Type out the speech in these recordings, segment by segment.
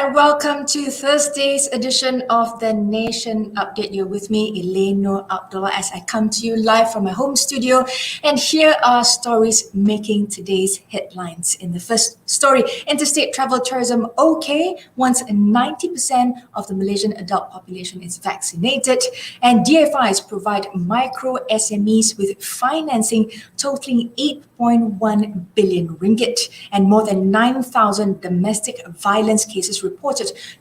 And welcome to Thursday's edition of the Nation Update. You're with me, Elane, Noor, Abdullah, as I come to you live from my home studio. And here are stories making today's headlines. In the first story, interstate travel tourism okay once 90% of the Malaysian adult population is vaccinated. And DFIs provide micro SMEs with financing totaling 8.1 billion ringgit. And more than 9,000 domestic violence cases reported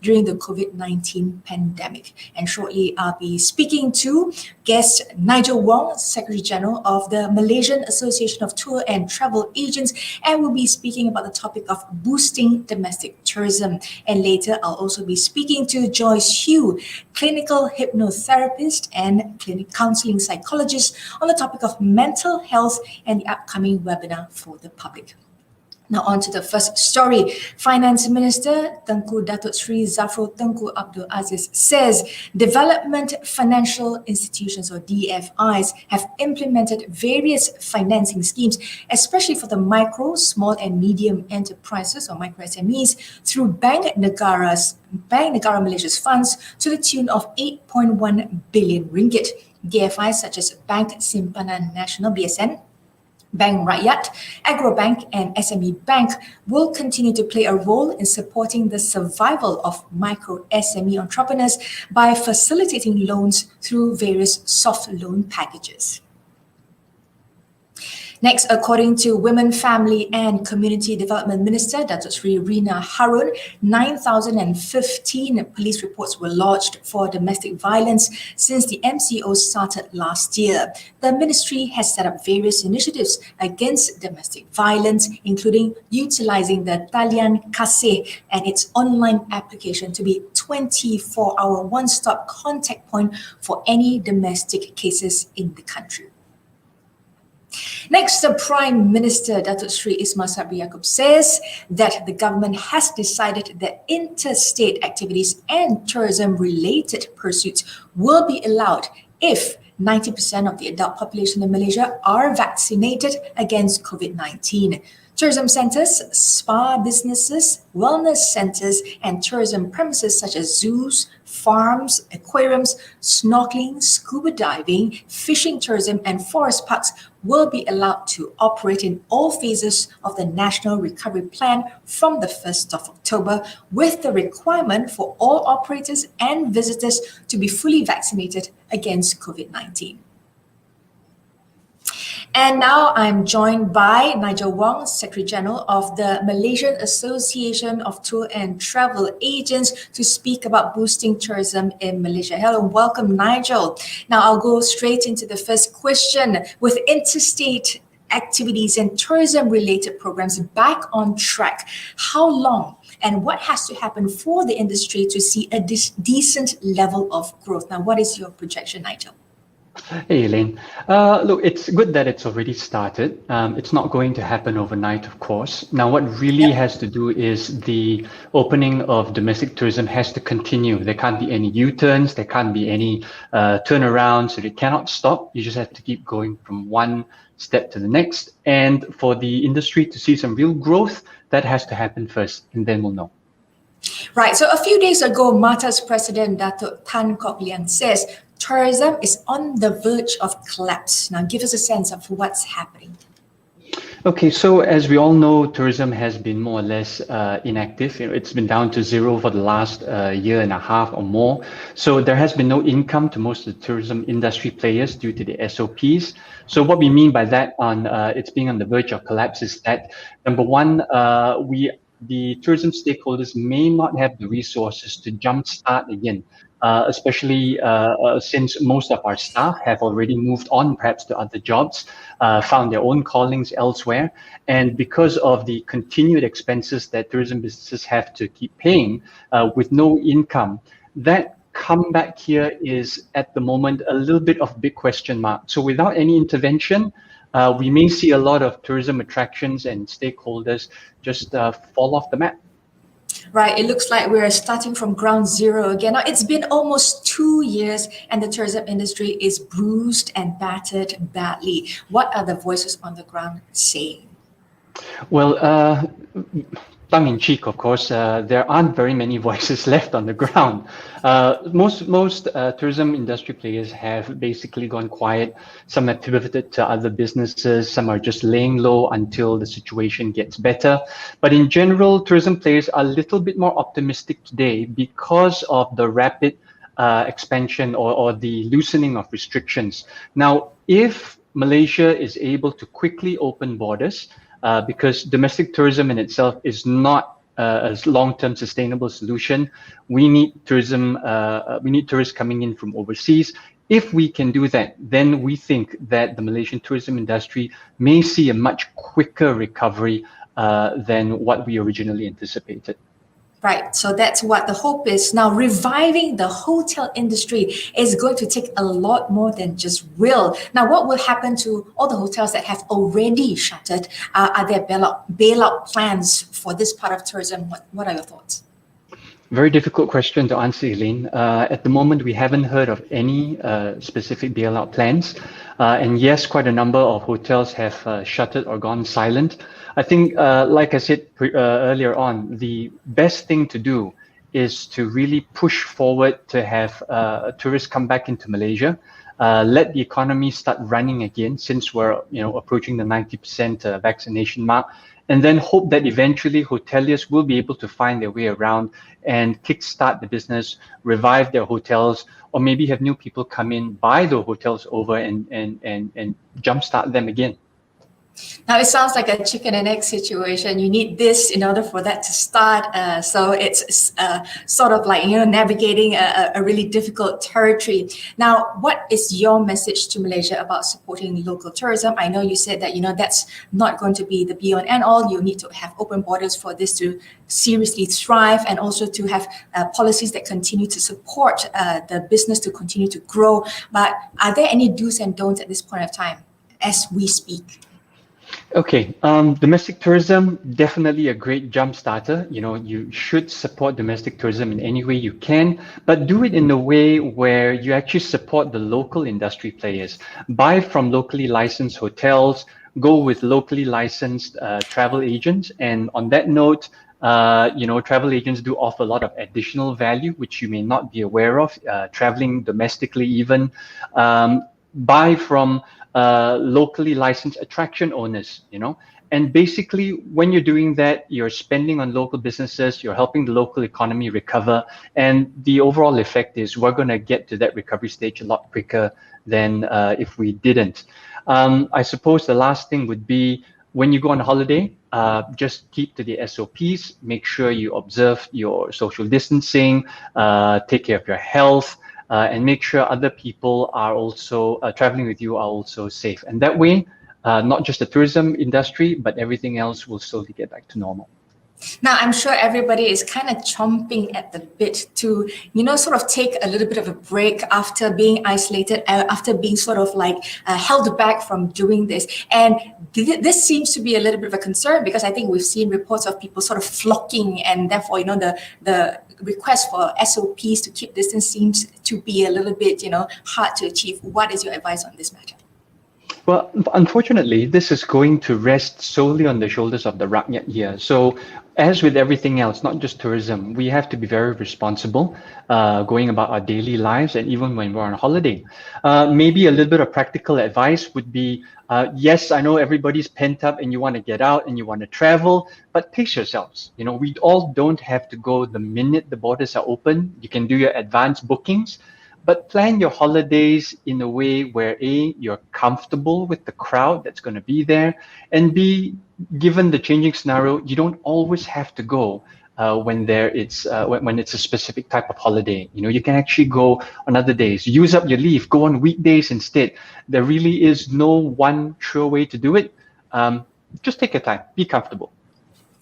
during the COVID-19 pandemic. And shortly, I'll be speaking to guest NIGEL Wong, Secretary General of the Malaysian Association of Tour and Travel Agents, and we'll be speaking about the topic of boosting domestic tourism. And later, I'll also be speaking to JOYCE Hugh, clinical hypnotherapist and clinic counseling psychologist, on the topic of mental health and the upcoming webinar for the public. Now on to the first story. Finance Minister Tengku Datuk Sri Zafrul Tengku Abdul Aziz says development financial institutions or DFIs have implemented various financing schemes, especially for the micro, small and medium enterprises or micro SMEs through Bank Negara Malaysia's funds to the tune of 8.1 billion ringgit. DFIs such as Bank Simpanan Nasional BSN, Bank Rakyat, Agrobank and SME Bank will continue to play a role in supporting the survival of micro SME entrepreneurs by facilitating loans through various soft loan packages. Next, according to Women, Family and Community Development Minister Datuk Sri Rina Harun, 9,015 police reports were lodged for domestic violence since the MCO started last year. The ministry has set up various initiatives against domestic violence, including utilizing the Talian Kasih and its online application to be 24-hour one-stop contact point for any domestic cases in the country. Next, the Prime Minister Datuk Sri Ismail Sabri Yaakob says that the government has decided that interstate activities and tourism-related pursuits will be allowed if 90% of the adult population in Malaysia are vaccinated against COVID-19. Tourism centres, spa businesses, wellness centres and tourism premises such as zoos, farms, aquariums, snorkeling, scuba diving, fishing tourism and forest parks will be allowed to operate in all phases of the National Recovery Plan from the 1st of October, with the requirement for all operators and visitors to be fully vaccinated against COVID-19. And now I'm joined by NIGEL Wong, Secretary General of the Malaysian Association of Tour and Travel Agents, to speak about boosting tourism in Malaysia. Hello, welcome NIGEL. Now I'll go straight into the first question. With interstate activities and tourism-related programs back on track, how long and what has to happen for the industry to see a decent level of growth? Now, what is your projection, NIGEL? Hey, Elane. Look, it's good that it's already started. It's not going to happen overnight, of course. Now, what really has to do is the opening of domestic tourism has to continue. There can't be any U-turns, there can't be any turnarounds, so it cannot stop. You just have to keep going from one step to the next. And for the industry to see some real growth, that has to happen first, and then we'll know. Right. So a few days ago, MATTA's president, Datuk Tan Kok Leang, says tourism is on the verge of collapse. Now, give us a sense of what's happening. Okay, so as we all know, tourism has been more or less inactive. It's been down to zero for the last year and a half or more. So there has been no income to most of the tourism industry players due to the SOPs. So what we mean by that on it's being on the verge of collapse is that, number one, the tourism stakeholders may not have the resources to jumpstart again. Especially since most of our staff have already moved on perhaps to other jobs, found their own callings elsewhere. And because of the continued expenses that tourism businesses have to keep paying with no income, that comeback here is at the moment a little bit of a big question mark. So without any intervention, we may see a lot of tourism attractions and stakeholders just fall off the map. Right, it looks like we're starting from ground zero again. Now, it's been almost 2 years and the tourism industry is bruised and battered badly. What are the voices on the ground saying? Well, tongue-in-cheek, of course, there aren't very many voices left on the ground. Most tourism industry players have basically gone quiet. Some have pivoted to other businesses. Some are just laying low until the situation gets better. But in general, tourism players are a little bit more optimistic today because of the rapid expansion or the loosening of restrictions. Now, if Malaysia is able to quickly open borders, because domestic tourism in itself is not a long-term sustainable solution. We need tourism. We need tourists coming in from overseas. If we can do that, then we think that the Malaysian tourism industry may see a much quicker recovery than what we originally anticipated. Right, so that's what the hope is. Now, reviving the hotel industry is going to take a lot more than just will. Now, what will happen to all the hotels that have already shuttered? Are there bailout plans for this part of tourism? What are your thoughts? Very difficult question to answer, Elane. At the moment, we haven't heard of any specific bailout plans. And yes, quite a number of hotels have shuttered or gone silent. I think, like I said earlier on, the best thing to do is to really push forward to have tourists come back into Malaysia. Let the economy start running again, since we're approaching the 90% vaccination mark, and then hope that eventually hoteliers will be able to find their way around and kickstart the business, revive their hotels, or maybe have new people come in, buy the hotels over and jumpstart them again. Now, it sounds like a chicken and egg situation. You need this in order for that to start. So it's sort of like, navigating a really difficult territory. Now, what is your message to Malaysia about supporting local tourism? I know you said that, that's not going to be the be all and end all. You need to have open borders for this to seriously thrive, and also to have policies that continue to support the business to continue to grow. But are there any do's and don'ts at this point of time as we speak? Okay, domestic tourism, definitely a great jump starter. You should support domestic tourism in any way you can, but do it in a way where you actually support the local industry players. Buy from locally licensed hotels, go with locally licensed travel agents. And on that note, travel agents do offer a lot of additional value, which you may not be aware of, traveling domestically even. Buy from locally licensed attraction owners, and basically when you're doing that, you're spending on local businesses, you're helping the local economy recover, and the overall effect is we're going to get to that recovery stage a lot quicker than if we didn't. I suppose the last thing would be, when you go on holiday, just keep to the SOPs, make sure you observe your social distancing, take care of your health, and make sure other people are also traveling with you are also safe. And that way, not just the tourism industry, but everything else will slowly get back to normal. Now, I'm sure everybody is kind of chomping at the bit to, sort of take a little bit of a break after being isolated, after being sort of like held back from doing this. And this seems to be a little bit of a concern, because I think we've seen reports of people sort of flocking, and therefore, the request for SOPs to keep distance seems to be a little bit, hard to achieve. What is your advice on this matter? Well, unfortunately, this is going to rest solely on the shoulders of the rakyat here. So, as with everything else, not just tourism, we have to be very responsible going about our daily lives, and even when we're on holiday. Maybe a little bit of practical advice would be, yes, I know everybody's pent up and you want to get out and you want to travel, but pace yourselves. We all don't have to go the minute the borders are open. You can do your advance bookings, but plan your holidays in a way where A, you're comfortable with the crowd that's going to be there, and B, given the changing scenario, you don't always have to go when it's a specific type of holiday. You can actually go on other days. Use up your leave. Go on weekdays instead. There really is no one sure way to do it. Just take your time. Be comfortable.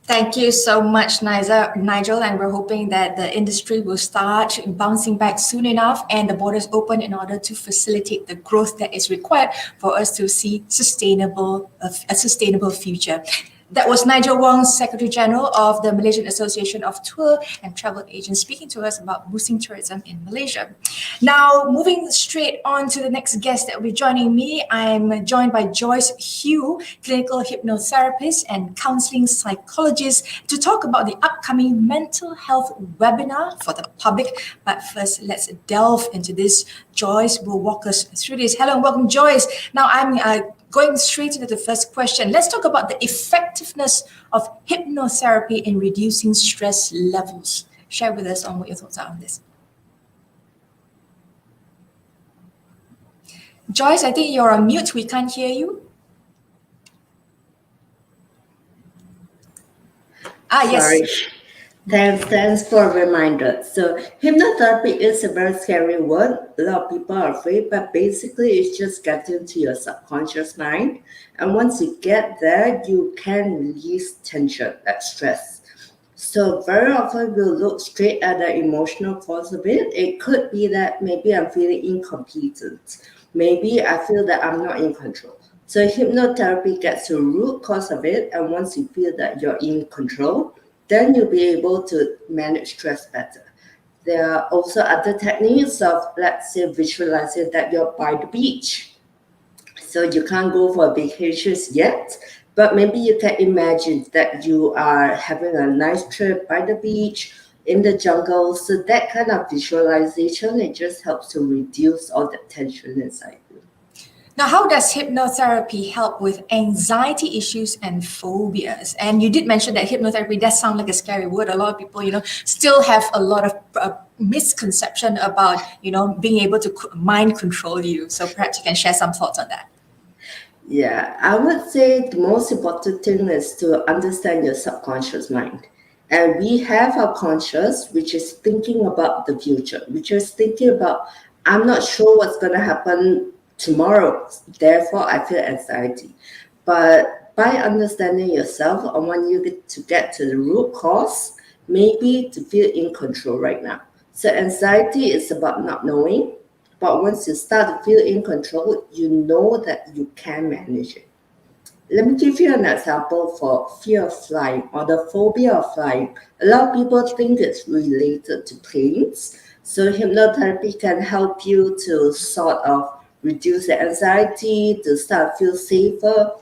Thank you so much, Nigel, and we're hoping that the industry will start bouncing back soon enough and the borders open in order to facilitate the growth that is required for us to see a sustainable future. That was Nigel Wong, Secretary General of the Malaysian Association of Tour and Travel Agents, speaking to us about boosting tourism in Malaysia. Now, moving straight on to the next guest that will be joining me, I'm joined by JOYCE Hugh, clinical hypnotherapist and counseling psychologist, to talk about the upcoming mental health webinar for the public. But first, let's delve into this. JOYCE will walk us through this. Hello and welcome, JOYCE. Now, I'm going straight into the first question. Let's talk about the effectiveness of hypnotherapy in reducing stress levels. Share with us on what your thoughts are on this. JOYCE, I think you're on mute. We can't hear you. Sorry. Yes. Thanks for a reminder. So hypnotherapy is a very scary word. A lot of people are afraid, but basically it's just getting to your subconscious mind. And once you get there, you can release tension, like stress. So very often we'll look straight at the emotional cause of it. It could be that maybe I'm feeling incompetent. Maybe I feel that I'm not in control. So hypnotherapy gets to the root cause of it. And once you feel that you're in control, then you'll be able to manage stress better. There are also other techniques of, let's say, visualizing that you're by the beach. So you can't go for vacations yet, but maybe you can imagine that you are having a nice trip by the beach, in the jungle. So that kind of visualization, it just helps to reduce all the tension inside you. Now, how does hypnotherapy help with anxiety issues and phobias? And you did mention that hypnotherapy does sound like a scary word. A lot of people, still have a lot of misconception about, being able to mind control you. So perhaps you can share some thoughts on that. Yeah, I would say the most important thing is to understand your subconscious mind. And we have our conscious, which is thinking about the future, which is thinking about, I'm not sure what's going to happen tomorrow, therefore I feel anxiety. But by understanding yourself, I want you to get to the root cause, maybe to feel in control right now. So anxiety is about not knowing, but once you start to feel in control, you know that you can manage it. Let me give you an example for fear of flying or the phobia of flying. A lot of people think it's related to planes. So hypnotherapy can help you to sort of reduce the anxiety, to start to feel safer.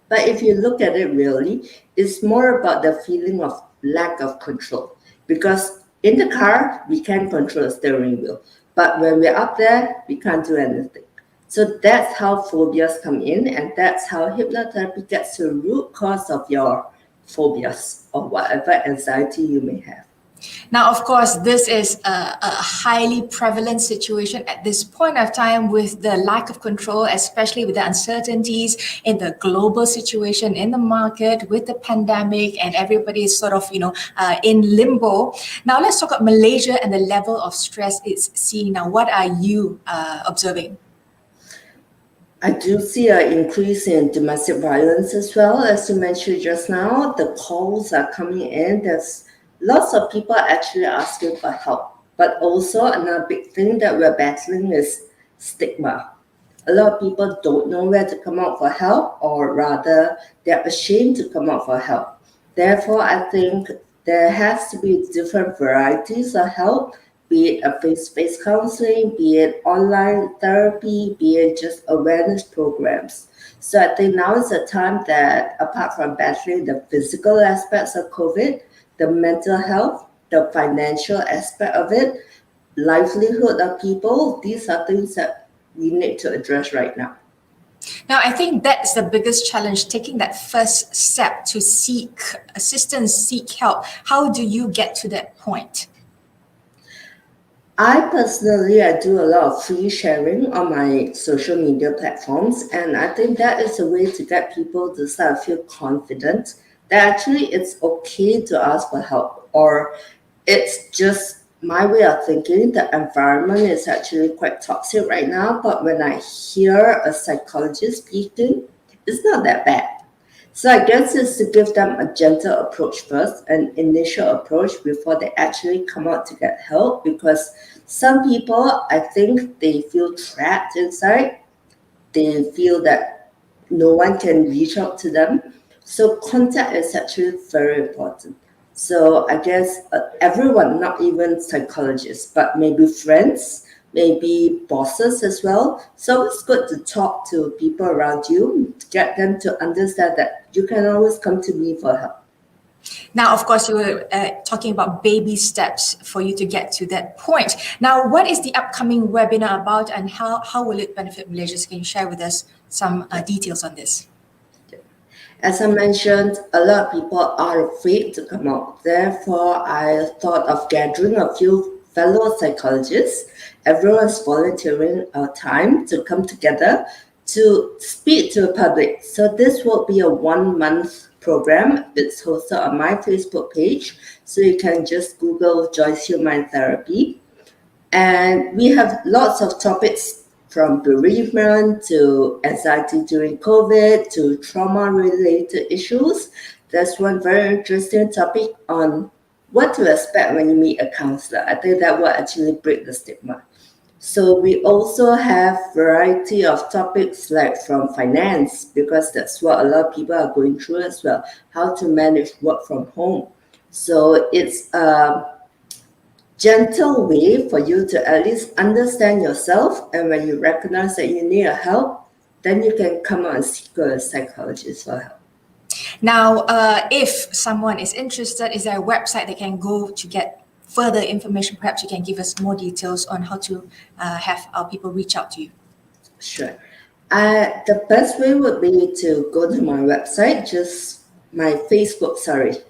But if you look at it really, it's more about the feeling of lack of control. Because in the car, we can control the steering wheel. But when we're up there, we can't do anything. So that's how phobias come in, and that's how hypnotherapy gets to the root cause of your phobias or whatever anxiety you may have. Now, of course, this is a highly prevalent situation at this point of time with the lack of control, especially with the uncertainties in the global situation in the market with the pandemic, and everybody is sort of, in limbo. Now, let's talk about Malaysia and the level of stress it's seeing now. What are you observing? I do see an increase in domestic violence as well. As you mentioned just now, the calls are coming in. There's lots of people actually asking for help. But also another big thing that we're battling is stigma. A lot of people don't know where to come out for help, or rather they're ashamed to come out for help. Therefore, I think there has to be different varieties of help, be it a face-to-face counseling, be it online therapy, be it just awareness programs. So I think now is the time that, apart from battling the physical aspects of COVID, the mental health, the financial aspect of it, livelihood of people, these are things that we need to address right now. Now, I think that's the biggest challenge, taking that first step to seek assistance, seek help. How do you get to that point? I do a lot of free sharing on my social media platforms, and I think that is a way to get people to start to feel confident that actually it's okay to ask for help, or it's just my way of thinking. The environment is actually quite toxic right now, but when I hear a psychologist speaking, it's not that bad. So I guess it's to give them a gentle approach first, an initial approach before they actually come out to get help, because some people, I think they feel trapped inside. They feel that no one can reach out to them. So contact is actually very important. So I guess everyone, not even psychologists, but maybe friends, maybe bosses as well. So it's good to talk to people around you, to get them to understand that you can always come to me for help. Now, of course, you were talking about baby steps for you to get to that point. Now, what is the upcoming webinar about, and how will it benefit Malaysians? Can you share with us some details on this? As I mentioned, a lot of people are afraid to come out. Therefore, I thought of gathering a few fellow psychologists. Everyone's volunteering our time to come together to speak to the public. So this will be a 1-month program. It's hosted on my Facebook page. So you can just Google JOYCE Human Therapy. And we have lots of topics from bereavement to anxiety during COVID to trauma-related issues. There's one very interesting topic on what to expect when you meet a counselor. I think that will actually break the stigma. So we also have variety of topics like from finance, because that's what a lot of people are going through as well, how to manage work from home. So it's gentle way for you to at least understand yourself, and when you recognize that you need help, then you can come out and seek a psychologist for help. Now, if someone is interested, is there a website they can go to get further information? Perhaps you can give us more details on how to have our people reach out to you. Sure. The best way would be to go to my website, just my Facebook,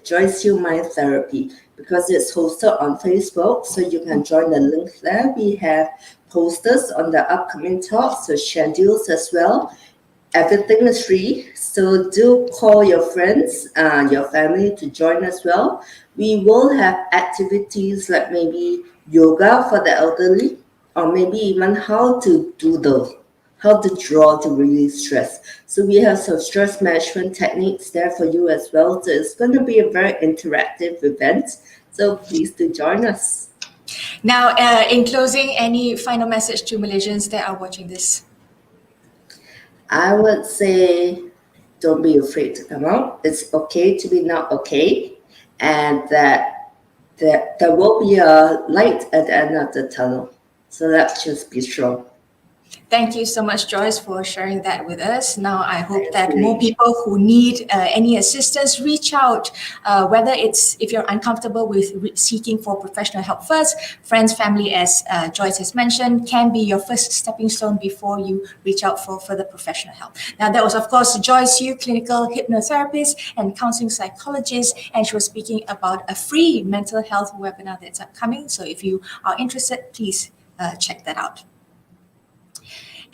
JOYCE Human Therapy, because it's hosted on Facebook, so you can join the link there. We have posters on the upcoming talks, so schedules as well. Everything is free, so do call your friends, your family to join as well. We will have activities like maybe yoga for the elderly, or maybe even how to doodle, how to draw to release stress. So we have some stress management techniques there for you as well. So it's going to be a very interactive event. So please do join us. Now, in closing, any final message to Malaysians that are watching this? I would say, don't be afraid to come out. It's okay to be not okay. And that there will be a light at the end of the tunnel. So let's just be strong. Thank you so much, Joyce, for sharing that with us. Now, I hope that more people who need any assistance reach out, whether it's if you're uncomfortable with seeking for professional help first. Friends, family, as Joyce has mentioned, can be your first stepping stone before you reach out for further professional help. Now, that was, of course, Joyce Yu, clinical hypnotherapist and counseling psychologist, and she was speaking about a free mental health webinar that's upcoming. So if you are interested, please check that out.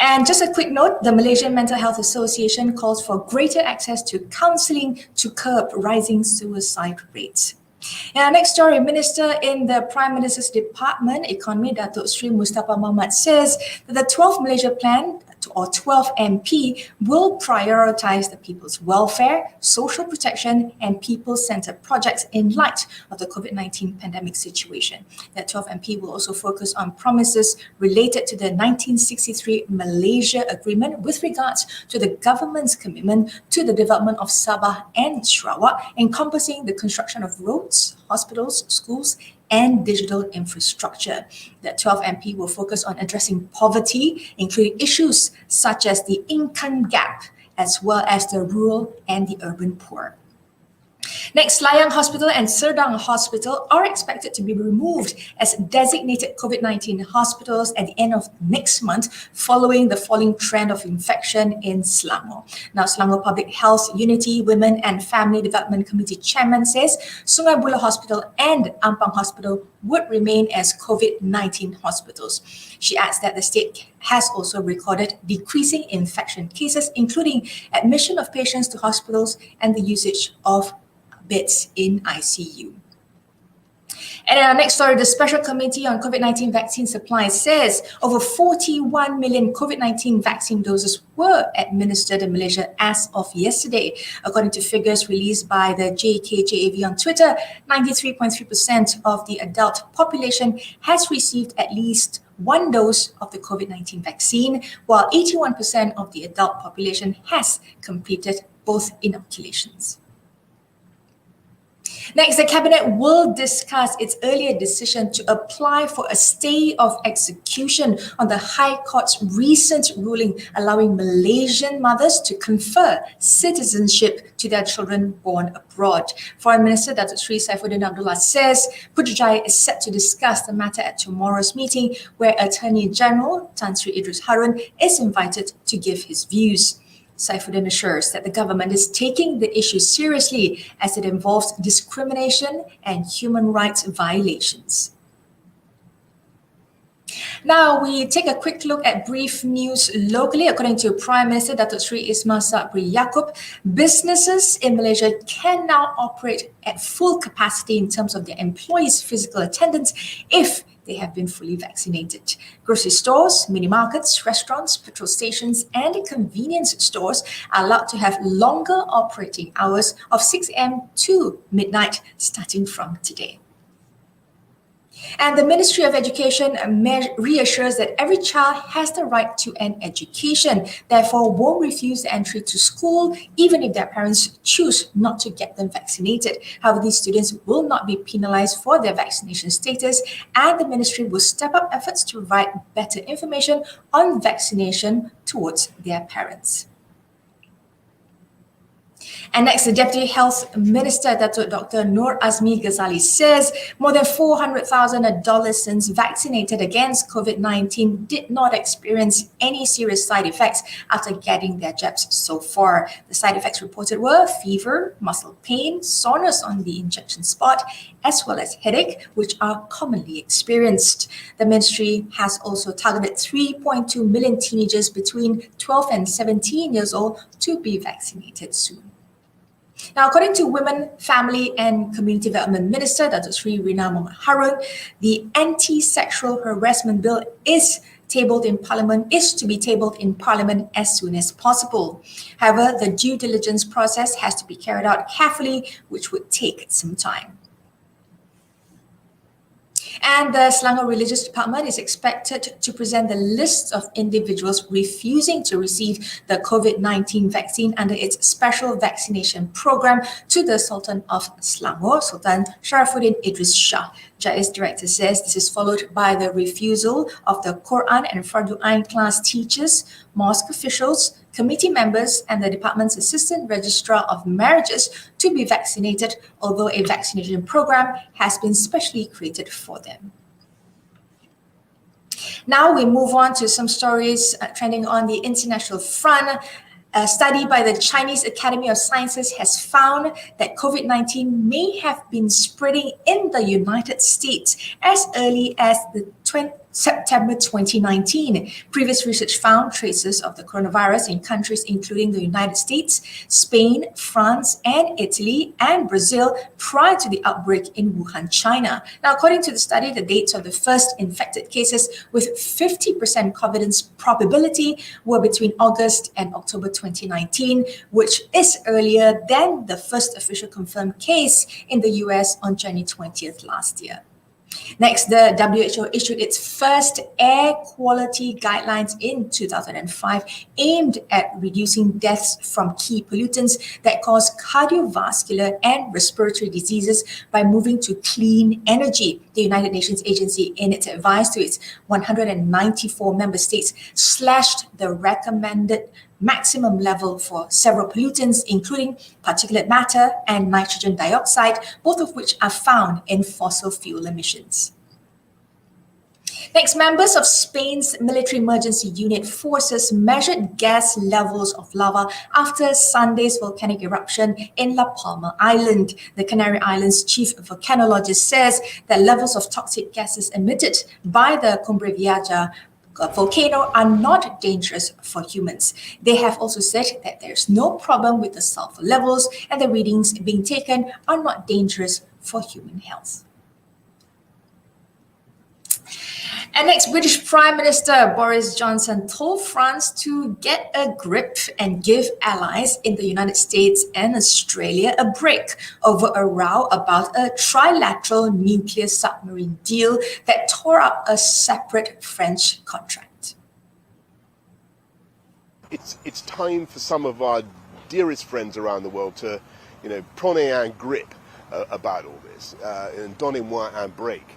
And just a quick note, the Malaysian Mental Health Association calls for greater access to counselling to curb rising suicide rates. And our next story, Minister in the Prime Minister's Department, Economy, Datuk Sri Mustafa Mohamad, says that the 12 Malaysia Plan, or 12 MP, will prioritise the people's welfare, social protection and people-centred projects in light of the COVID-19 pandemic situation. That 12 MP will also focus on promises related to the 1963 Malaysia Agreement with regards to the government's commitment to the development of Sabah and Sarawak, encompassing the construction of roads, hospitals, schools, and digital infrastructure. The 12 MP will focus on addressing poverty, including issues such as the income gap, as well as the rural and the urban poor. Next, Layang Hospital and Serdang Hospital are expected to be removed as designated COVID-19 hospitals at the end of next month, following the falling trend of infection in Selangor. Now, Selangor Public Health Unity Women and Family Development Committee Chairman says Sungai Buloh Hospital and Ampang Hospital would remain as COVID-19 hospitals. She adds that the state has also recorded decreasing infection cases, including admission of patients to hospitals and the usage of beds in ICU. And in our next story, the Special Committee on COVID-19 Vaccine Supply says over 41 million COVID-19 vaccine doses were administered in Malaysia as of yesterday. According to figures released by the JKJAV on Twitter, 93.3% of the adult population has received at least one dose of the COVID-19 vaccine, while 81% of the adult population has completed both inoculations. Next, the Cabinet will discuss its earlier decision to apply for a stay of execution on the High Court's recent ruling allowing Malaysian mothers to confer citizenship to their children born abroad. Foreign Minister Datuk Sri Saifuddin Abdullah says Putrajaya is set to discuss the matter at tomorrow's meeting, where Attorney General Tan Sri Idris Harun is invited to give his views. Saifuddin assures that the government is taking the issue seriously as it involves discrimination and human rights violations. Now we take a quick look at brief news locally. According to Prime Minister Datuk Sri Ismail Sabri Yaakob, businesses in Malaysia can now operate at full capacity in terms of their employees' physical attendance if they have been fully vaccinated. Grocery stores, mini markets, restaurants, petrol stations, and convenience stores are allowed to have longer operating hours of 6 a.m. to midnight starting from today. And the Ministry of Education reassures that every child has the right to an education, therefore won't refuse the entry to school even if their parents choose not to get them vaccinated. However, these students will not be penalized for their vaccination status, and the ministry will step up efforts to provide better information on vaccination towards their parents. And next, the Deputy Health Minister, Dr. Noor Azmi Ghazali, says more than 400,000 adolescents vaccinated against COVID-19 did not experience any serious side effects after getting their jabs so far. The side effects reported were fever, muscle pain, soreness on the injection spot, as well as headache, which are commonly experienced. The ministry has also targeted 3.2 million teenagers between 12 and 17 years old to be vaccinated soon. Now, according to Women, Family and Community Development Minister Datuk Sri Rina Mohamad Harun, the Anti-Sexual Harassment Bill is to be tabled in Parliament as soon as possible. However, the due diligence process has to be carried out carefully, which would take some time. And the Selangor Religious Department is expected to present the list of individuals refusing to receive the COVID-19 vaccine under its special vaccination program to the Sultan of Selangor, Sultan Sharifuddin Idris Shah. JOYCE Director says this is followed by the refusal of the Quran and Fardu Ain class teachers, mosque officials, committee members, and the department's Assistant Registrar of Marriages to be vaccinated, although a vaccination program has been specially created for them. Now we move on to some stories trending on the international front. A study by the Chinese Academy of Sciences has found that COVID-19 may have been spreading in the United States as early as September 2019. Previous research found traces of the coronavirus in countries including the United States, Spain, France, and Italy, and Brazil prior to the outbreak in Wuhan, China. Now, according to the study, the dates of the first infected cases with 50% confidence probability were between August and October 2019, which is earlier than the first official confirmed case in the US on January 20th last year. Next, the WHO issued its first air quality guidelines in 2005, aimed at reducing deaths from key pollutants that cause cardiovascular and respiratory diseases by moving to clean energy. The United Nations agency, in its advice to its 194 member states, slashed the recommended maximum level for several pollutants, including particulate matter and nitrogen dioxide, both of which are found in fossil fuel emissions. Next, members of Spain's military emergency unit forces measured gas levels of lava after Sunday's volcanic eruption in La Palma Island. The Canary Islands chief volcanologist says that levels of toxic gases emitted by the Cumbre Vieja volcano are not dangerous for humans. They have also said that there's no problem with the sulfur levels and the readings being taken are not dangerous for human health. And next, British Prime Minister Boris Johnson told France to get a grip and give allies in the United States and Australia a break over a row about a trilateral nuclear submarine deal that tore up a separate French contract. It's time for some of our dearest friends around the world to, prenez un grip about all this, and donnez-moi un break,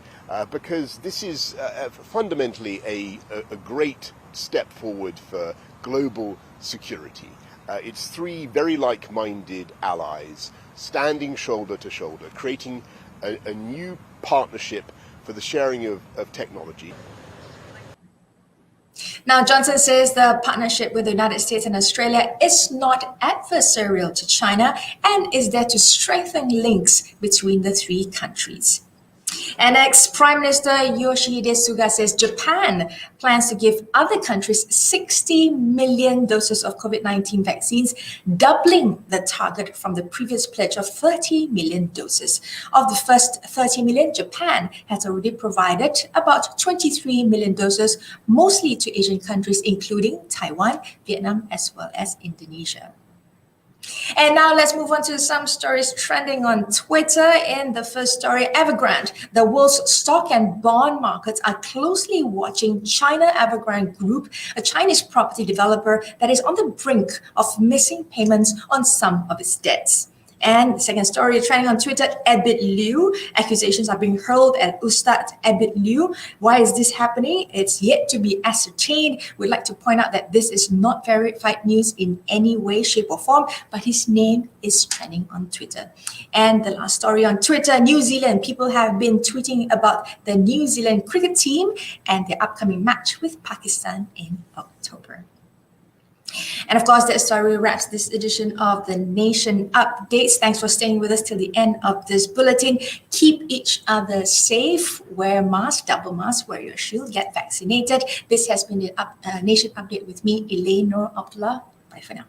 because this is fundamentally a great step forward for global security. It's three very like-minded allies standing shoulder to shoulder, creating a new partnership for the sharing of technology. Now, Johnson says the partnership with the United States and Australia is not adversarial to China and is there to strengthen links between the three countries. And ex-Prime Minister Yoshihide Suga says Japan plans to give other countries 60 million doses of COVID-19 vaccines, doubling the target from the previous pledge of 30 million doses. Of the first 30 million, Japan has already provided about 23 million doses, mostly to Asian countries, including Taiwan, Vietnam, as well as Indonesia. And now let's move on to some stories trending on Twitter. In the first story, Evergrande, the world's stock and bond markets are closely watching China Evergrande Group, a Chinese property developer that is on the brink of missing payments on some of its debts. And the second story trending on Twitter, Abid Liu. Accusations are being hurled at Ustad Abid Liu. Why is this happening? It's yet to be ascertained. We'd like to point out that this is not verified news in any way, shape or form, but his name is trending on Twitter. And the last story on Twitter, New Zealand. People have been tweeting about the New Zealand cricket team and their upcoming match with Pakistan in October. And of course, that story wraps this edition of the Nation Updates. Thanks for staying with us till the end of this bulletin. Keep each other safe, wear mask, double mask, wear your shield, get vaccinated. This has been the Nation Update with me, Elane, Noor, Abdullah. Bye for now.